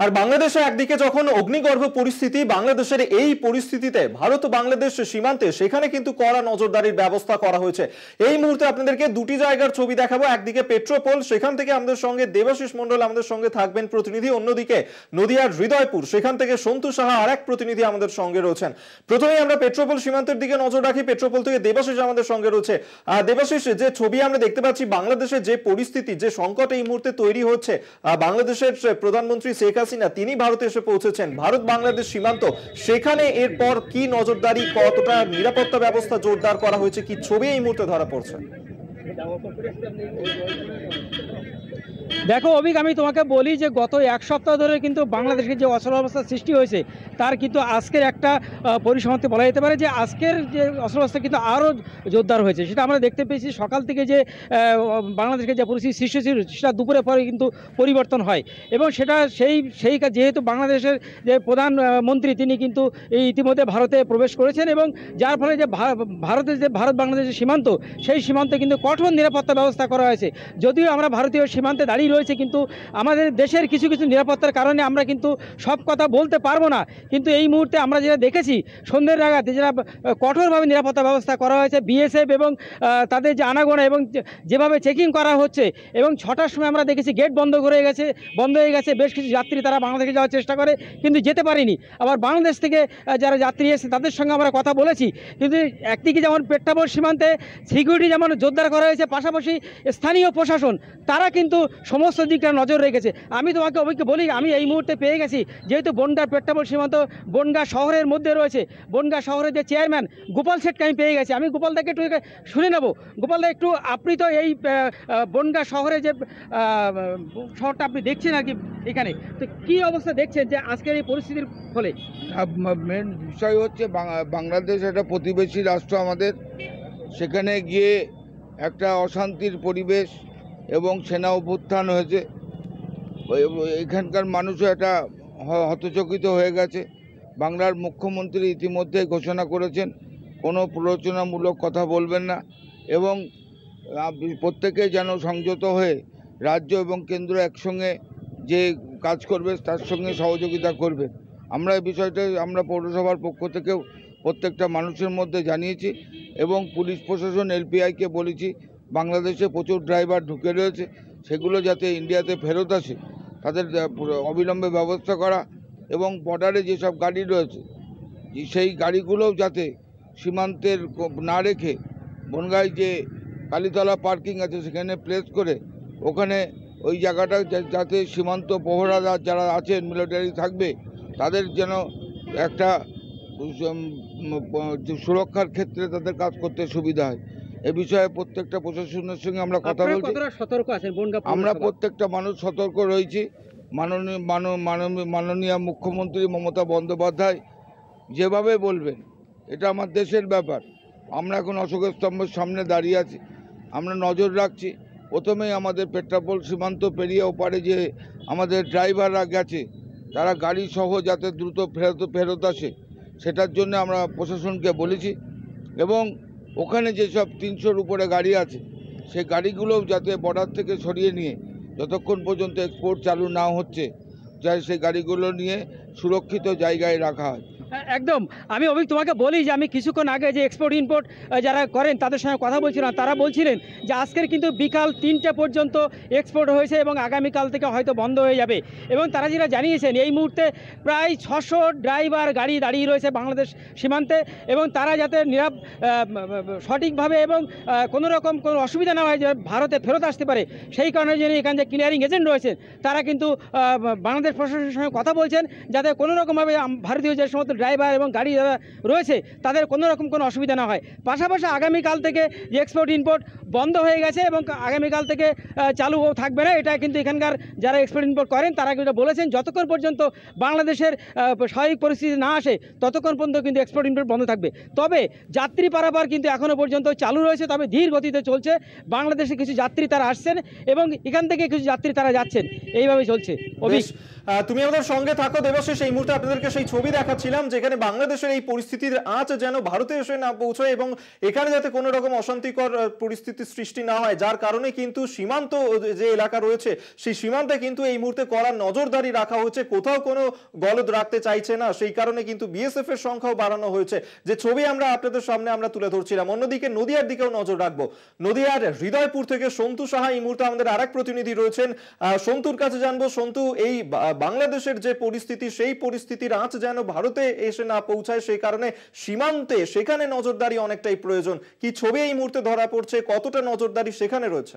আর বাংলাদেশে একদিকে যখন অগ্নিগর্ভ পরিস্থিতি, বাংলাদেশের এই পরিস্থিতিতে ভারত ও বাংলাদেশ সীমান্তে সেখানে কিন্তু কড়া নজরদারির ব্যবস্থা করা হয়েছে। এই মুহূর্তে আপনাদেরকে দুটি জায়গার ছবি দেখাবো। একদিকে পেট্রোপোল, সেখান থেকে আমাদের সঙ্গে দেবাশিস মন্ডল আমাদের সঙ্গে থাকবেন প্রতিনিধি, অন্যদিকে নদিয়ার হৃদয়পুর, সেখান থেকে সন্তু সাহা আরেক প্রতিনিধি আমাদের সঙ্গে রয়েছেন। প্রথমেই আমরা পেট্রোপোল সীমান্তের দিকে নজর রাখি। পেট্রোপোল থেকে দেবাশিস আমাদের সঙ্গে রয়েছে। দেবাশিস, যে ছবি আমরা দেখতে পাচ্ছি, বাংলাদেশের যে পরিস্থিতি, যে সংকট এই মুহূর্তে তৈরি হচ্ছে, বাংলাদেশের প্রধানমন্ত্রী শেখ হাসিনা তিনি ভারতে এসে পৌঁছেছেন, ভারত বাংলাদেশ সীমান্ত, সেখানে এরপর কি নজরদারি, কতটা নিরাপত্তা ব্যবস্থা জোরদার করা হয়েছে, কি ছবি এই মুহূর্তে ধরা পড়ছে? দেখো অভিক, আমি তোমাকে বলি যে গত এক সপ্তাহ ধরে কিন্তু বাংলাদেশের যে অচলাবস্থার সৃষ্টি হয়েছে তার কিন্তু আজকের একটা পরিসমাপ্তি বলা যেতে পারে। যে আজকের যে অচলাবস্থা কিন্তু আরও জোরদার হয়েছে, সেটা আমরা দেখতে পেয়েছি। সকাল থেকে যে বাংলাদেশের যে পরিস্থিতি সৃষ্টি ছিল সেটা দুপুরের পরে কিন্তু পরিবর্তন হয়, এবং সেটা সেই যেহেতু বাংলাদেশের যে প্রধানমন্ত্রী তিনি কিন্তু এই ইতিমধ্যে ভারতে প্রবেশ করেছেন, এবং যার ফলে যে ভারতের যে ভারত বাংলাদেশের সীমান্ত, সেই সীমান্তে কিন্তু কঠোর নিরাপত্তা ব্যবস্থা করা হয়েছে। যদিও আমরা ভারতীয় সীমান্তে দাঁড়িয়ে রয়েছে, কিন্তু আমাদের দেশের কিছু কিছু নিরাপত্তার কারণে আমরা কিন্তু সব কথা বলতে পারবো না। কিন্তু এই মুহূর্তে আমরা যেটা দেখেছি, সন্ধ্যের নাগাদ যেটা কঠোরভাবে নিরাপত্তা ব্যবস্থা করা হয়েছে, বিএসএফ এবং তাদের যে আনাগোনা এবং যেভাবে চেকিং করা হচ্ছে, এবং 6টার সময় আমরা দেখেছি গেট বন্ধ হয়ে গেছে। বেশ কিছু যাত্রী তারা বাংলাদেশে যাওয়ার চেষ্টা করে কিন্তু যেতে পারেনি। আবার বাংলাদেশ থেকে যারা যাত্রী এসেছে তাদের সঙ্গে আমরা কথা বলেছি, কিন্তু একদিকে যেমন পেট্রোপোল সীমান্তে সিকিউরিটি যেমন জোরদার করা হয়েছে, পাশাপাশি স্থানীয় প্রশাসন তারা কিন্তু সমস্ত দিকটা নজর রেখেছে। আমি তোমাকে অবশ্যই বলি, আমি এই মুহূর্তে পেয়ে গেছি, যেহেতু বনগাঁ পেট্রোপোল সীমান্ত বনগাঁ শহরের মধ্যে রয়েছে, বনগাঁ শহরের যে চেয়ারম্যান গোপাল শেঠকে আমি পেয়ে গেছি। আমি গোপালদাকে একটু শুনে নেব। গোপালদা, একটু আপনি তো এই বনগাঁ শহরে যে শহরটা আপনি দেখছেন আর কি, এখানে তো কী অবস্থা দেখছেন যে আজকের এই পরিস্থিতির ফলে? মেন বিষয় হচ্ছে বাংলাদেশ একটা প্রতিবেশী রাষ্ট্র আমাদের, সেখানে গিয়ে একটা অশান্তির পরিবেশ এবং সেনা অভ্যুত্থান হয়েছে। এখানকার মানুষও একটা হতচকিত হয়ে গেছে। বাংলার মুখ্যমন্ত্রী ইতিমধ্যে ঘোষণা করেছেন কোনো প্ররোচনামূলক কথা বলবেন না, এবং প্রত্যেকে যেন সংযত হয়ে রাজ্য এবং কেন্দ্র একসঙ্গে যে কাজ করবে তার সঙ্গে সহযোগিতা করবে। আমরা এই বিষয়টা আমরা পৌরসভার পক্ষ থেকেও প্রত্যেকটা মানুষের মধ্যে জানিয়েছি, এবং পুলিশ প্রশাসন এলপিআইকে বলেছি বাংলাদেশে প্রচুর ড্রাইভার ঢুকে রয়েছে, সেগুলো যাতে ইন্ডিয়াতে ফেরত আসে তাদের অবিলম্বে ব্যবস্থা করা, এবং বর্ডারে যেসব গাড়ি রয়েছে সেই গাড়িগুলোও যাতে সীমান্তের না রেখে বনগাঁয় যে কালীতলা পার্কিং আছে সেখানে প্লেস করে ওখানে ওই জায়গাটা যাতে সীমান্ত প্রহরাদার যারা আছেন মিলিটারি থাকবে তাদের যেন একটা সুরক্ষার ক্ষেত্রে তাদের কাজ করতে সুবিধা হয়। এ বিষয়ে প্রত্যেকটা প্রশাসনের সঙ্গে আমরা কথা বলছি। আমরা প্রত্যেকটা মানুষ সতর্ক রয়েছি। মাননীয় মুখ্যমন্ত্রী মমতা বন্দ্যোপাধ্যায় যেভাবে বলবেন, এটা আমার দেশের ব্যাপার। আমরা এখন অশোকের স্তম্ভের সামনে দাঁড়িয়ে আছি, আমরা নজর রাখছি। প্রথমেই আমাদের পেট্রোপোল সীমান্ত পেরিয়ে ওপারে যে আমাদের ড্রাইভাররা গেছে তারা গাড়ি সহ যাতে দ্রুত ফেরত আসে সেটার জন্য আমরা প্রশাসনকে বলেছি, এবং ওখানে যেসব 300-র উপরে গাড়ি আছে সেই গাড়িগুলোও যাতে বর্ডার থেকে সরিয়ে নিয়ে যতক্ষণ পর্যন্ত এক্সপোর্ট চালু না হচ্ছে যাই সেই গাড়িগুলো নিয়ে সুরক্ষিত জায়গায় রাখা হয়। একদম। আমি তোমাকে বলি যে আমি কিছুক্ষণ আগে যে এক্সপোর্ট ইম্পোর্ট যারা করেন তাদের সঙ্গে কথা বলছিলাম, তারা বলছিলেন যে আজকের কিন্তু বিকাল 3টে পর্যন্ত এক্সপোর্ট হয়েছে এবং আগামীকাল থেকে হয়তো বন্ধ হয়ে যাবে। এবং তারা যেটা জানিয়েছেন, এই মুহূর্তে প্রায় 600 ড্রাইভার গাড়ি দাঁড়িয়ে রয়েছে বাংলাদেশ সীমান্তে, এবং তারা যাতে সঠিকভাবে এবং কোনো রকম কোনো অসুবিধা না হয় যে ভারতে ফেরত আসতে পারে, সেই কারণে যিনি এখানে যে ক্লিয়ারিং এজেন্ট রয়েছেন তারা কিন্তু বাংলাদেশ প্রশাসনের সঙ্গে কথা বলছেন যাতে কোনো রকমভাবে ভারতীয় যে সমস্ত ড্রাইভার এবং গাড়ি যারা রয়েছে তাদের কোনো রকম কোনো অসুবিধা না হয়। পাশাপাশি আগামীকাল থেকে যে এক্সপোর্ট ইম্পোর্ট বন্ধ হয়ে গেছে এবং আগামীকাল থেকে চালু থাকবে না, এটা কিন্তু এখানকার যারা এক্সপোর্ট ইম্পোর্ট করেন তারা কিন্তু বলেছেন যতক্ষণ পর্যন্ত বাংলাদেশের স্বাভাবিক পরিস্থিতি না আসে ততক্ষণ পর্যন্ত কিন্তু এক্সপোর্ট ইম্পোর্ট বন্ধ থাকবে। তবে যাত্রী পারাপার কিন্তু এখনও পর্যন্ত চালু রয়েছে, তবে ধীর গতিতে চলছে। বাংলাদেশে কিছু যাত্রী তারা আসছেন এবং এখান থেকে কিছু যাত্রী তারা যাচ্ছেন, এইভাবে চলছে। তুমি আমাদের সঙ্গে থাকো দেবাশিস। এই মুহূর্তে আপনাদেরকে সেই ছবি দেখাচ্ছিলাম যেখানে বাংলাদেশের এই পরিস্থিতির আঁচ যেন ভারতে এসে না পৌঁছায় এবং এখানে যাতে কোনো রকম অশান্তিকর পরিস্থিতির সৃষ্টি না হয়, যার কারণে কিন্তু সীমান্ত যে এলাকা রয়েছে সেই সীমান্তে কিন্তু এই মুহূর্তে কড়া নজরদারি রাখা হচ্ছে, কোথাও কোনো গলদ রাখতে চাইছে না, সেই কারণে কিন্তু বিএসএফ এর সংখ্যাও বাড়ানো হয়েছে। যে ছবি আমরা আপনাদের সামনে আমরা তুলে ধরছিলাম। অন্যদিকে নদিয়ার দিকেও নজর রাখবো। নদিয়ার হৃদয়পুর থেকে সন্তু সাহা এই মুহূর্তে আমাদের আরেক প্রতিনিধি রয়েছেন, সন্তুর কাছে জানবো। সন্তু, এই বাংলাদেশের যে পরিস্থিতি সেই পরিস্থিতির আঁচ যেন ভারতে এসে না পৌঁছায়, সেই কারণে সীমান্তে সেখানে নজরদারি অনেকটাই প্রয়োজন। কি ছবি এই মুহূর্তে ধরা পড়ছে, কতটা নজরদারি সেখানে রয়েছে?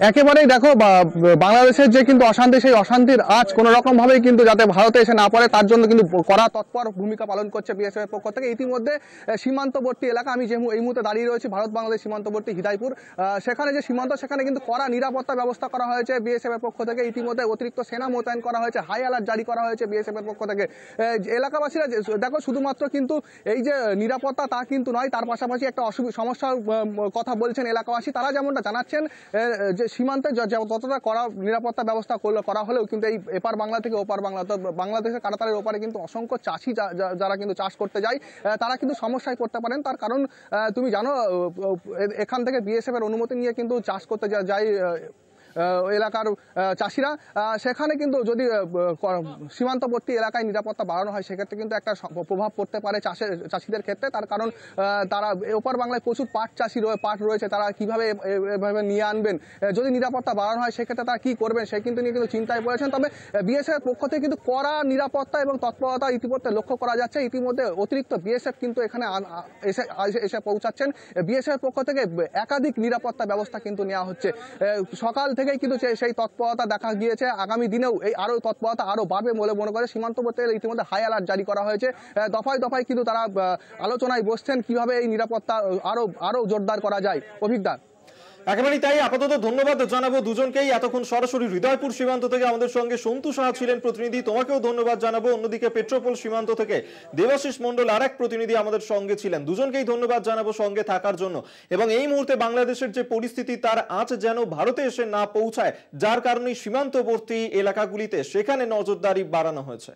একেবারেই দেখো, বাংলাদেশের যে কিন্তু অশান্তি, সেই অশান্তির আজ কোনো রকম ভাবেই কিন্তু যাতে ভারতে এসে না পড়ে তার জন্য কিন্তু কড়া তৎপর ভূমিকা পালন করছে বিএসএফ এর পক্ষ থেকে। ইতিমধ্যে সীমান্তবর্তী এলাকা, আমি যে এই মুহূর্তে দাঁড়িয়ে রয়েছি ভারত বাংলাদেশ সীমান্তবর্তী হৃদয়পুর, সেখানে যে সীমান্ত সেখানে কিন্তু কড়া নিরাপত্তা ব্যবস্থা করা হয়েছে বিএসএফ এর পক্ষ থেকে। ইতিমধ্যে অতিরিক্ত সেনা মোতায়েন করা হয়েছে, হাই অ্যালার্ট জারি করা হয়েছে বিএসএফ এর পক্ষ থেকে। এলাকাবাসীরা দেখো শুধুমাত্র কিন্তু এই যে নিরাপত্তা তা কিন্তু নয়, তার পাশাপাশি একটা সমস্যার কথা বলছেন এলাকাবাসী। তারা যেমনটা জানাচ্ছেন যে সীমান্তে যতটা কড়া নিরাপত্তা ব্যবস্থা করা হলেও কিন্তু এই এপার বাংলা থেকে ওপার বাংলা, তো বাংলাদেশের কাঁটাতারের ওপারে কিন্তু অসংখ্য চাষি যারা কিন্তু চাষ করতে যায় তারা কিন্তু সমস্যায় পড়তে পারেন। তার কারণ তুমি জানো, এখান থেকে বিএসএফ এর অনুমতি নিয়ে কিন্তু চাষ করতে যায় এলাকার চাষিরা। সেখানে কিন্তু যদি সীমান্তবর্তী এলাকায় নিরাপত্তা বাড়ানো হয় সেক্ষেত্রে কিন্তু একটা প্রভাব পড়তে পারে চাষিদের ক্ষেত্রে। তার কারণ তারা ওপার বাংলায় প্রচুর পাট রয়েছে, তারা কিভাবে এভাবে নিয়ে আনবেন, যদি নিরাপত্তা বাড়ানো হয় সেক্ষেত্রে তারা কি করবেন সে কিন্তু নিয়ে কিন্তু চিন্তায় পড়েছেন। তবে বিএসএফ এর পক্ষ থেকে কিন্তু কড়া নিরাপত্তা এবং তৎপরতা ইতিমধ্যে লক্ষ্য করা যাচ্ছে। ইতিমধ্যে অতিরিক্ত বিএসএফ কিন্তু এখানে এসে পৌঁছাচ্ছেন। বিএসএফ এর পক্ষ থেকে একাধিক নিরাপত্তা ব্যবস্থা কিন্তু নেওয়া হচ্ছে। সকাল থেকেই কিন্তু সেই তৎপরতা দেখা গিয়েছে। আগামী দিনেও এই আরো তৎপরতা আরো বাড়বে বলে মনে করে সীমান্তবর্তী ইতিমধ্যে হাই অ্যালার্ট জারি করা হয়েছে। দফায় দফায় কিন্তু তারা আলোচনায় বসছেন কিভাবে এই নিরাপত্তা আরো জোরদার করা যায়। অভিজ্ঞতা একেবারেই তাই। আপাতত ধন্যবাদ জানাবো দুজনকেই। এতক্ষণ সরাসরি হৃদয়পুর সীমান্ত থেকে আমাদের সঙ্গে সন্তু সাহা ছিলেন প্রতিনিধি, তোমাকেও ধন্যবাদ জানাবো। অন্যদিকে পেট্রোপোল সীমান্ত থেকে দেবাশিস মন্ডল আরেক প্রতিনিধি আমাদের সঙ্গে ছিলেন। দুজনকেই ধন্যবাদ জানাবো সঙ্গে থাকার জন্য। এবং এই মুহূর্তে বাংলাদেশের যে পরিস্থিতি তার আঁচ যেন ভারতে এসে না পৌঁছায়, যার কারণে সীমান্তবর্তী এলাকাগুলিতে সেখানে নজরদারি বাড়ানো হয়েছে।